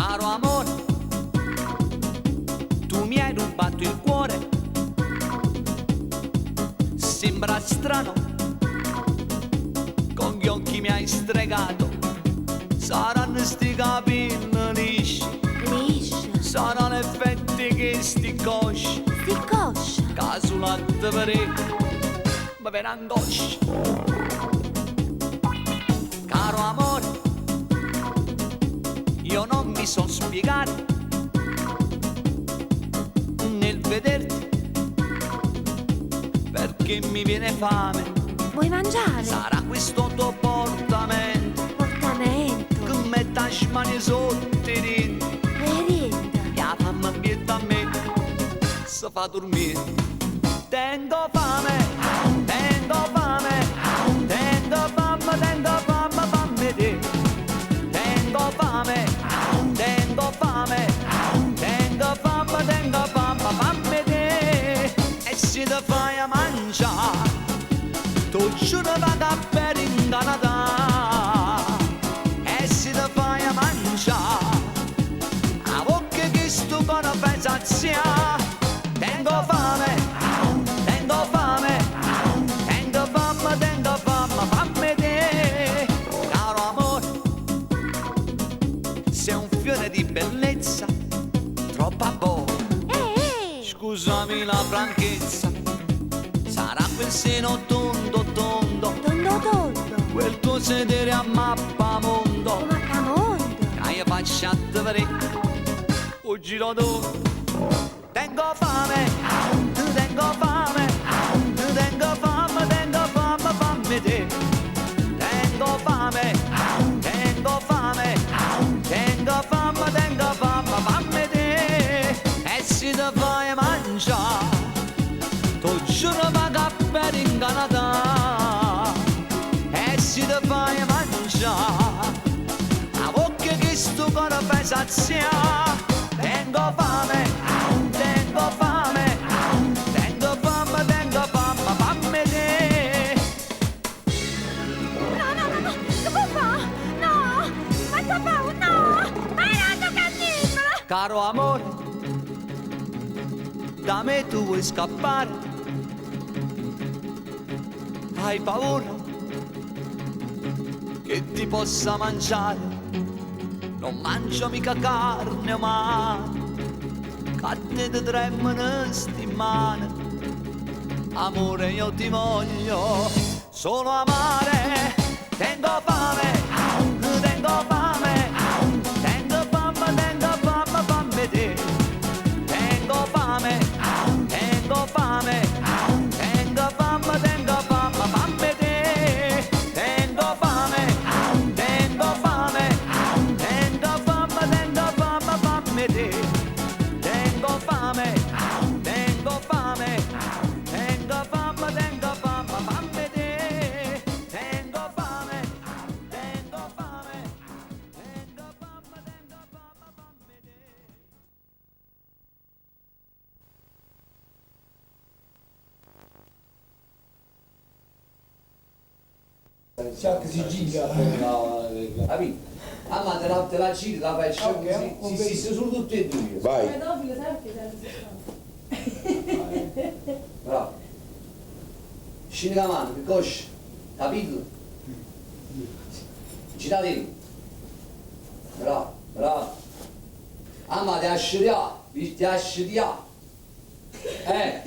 Caro amore, tu mi hai rubato il cuore. Sembra strano, con gli occhi mi hai stregato. Saranno sti capelli lisci, sono l'effetti che sti cosci, casulatte per ma per angoscia. Caro amore, io non mi so spiegare nel vederti, perché mi viene fame. Vuoi mangiare? Sarà questo tuo portamento che mette le mani sotto i denti. Merienda. La mamma bietta a me si fa dormire. Tengo fame, tengo fame, tengo fame, tengo fame, fammi te. Tengo fame, tengo fame, tengo fame, tengo fame, fammi te. E se ti fai a mangiare, tu giuro vado per ingannare. E se ti fai a mangiare, a bocca che sto con pensazione. Tengo fame, tengo fame, tengo fame, tengo fame, fammi te. Caro amore, sei un fiore di bellezza, troppa buona. Scusami la franchezza, sarà quel seno tondo tondo, quel tuo sedere a mappamondo, che io faccio a te vedere un giro d'oro. Tengo fame, tengo fame, tengo fame, tengo fame, fammi te. Tengo fame, tengo fame, tengo fame, tengo fame, fammi te. E se ti fai mangiare, tu giuro vado per ingannare. E se ti fai mangiare, a bocca che sto con pensazione. Tengo fame, tengo fame, tengo fame, tengo fame, fammi te. No, che può fare? No, ma papà, no, ma è nato cannibale. Caro amore, da me tu vuoi scappare. Hai paura che ti possa mangiare? Non mangio mica carne umana, che ti tremano sti mani. Amore, io ti voglio solo amare. Tengo fame, tengo fame, tengo fame, tengo fame, fammi te. Tengo fame, tengo fame, tengo fame, tengo fame, fammi te. Tengo fame, tengo fame, tengo fame, tengo fame, fammi te. Tengo fame, tengo fame, tengo fame, tengo fame, fammi te. Tengo fame, tengo fame, tengo fame, tengo fame, fammi te. Ciao, si gira. No, capito? Ah, ma te la giri, la fai scendere così, sì, sono tutti e due. Vai. Pedofilo, sai che Bravo. Scendi la mano, che cosci, capito? Cittadino. Bravo, bravo. Ah, ma ti asciuga, ti asciuga. Vabbè.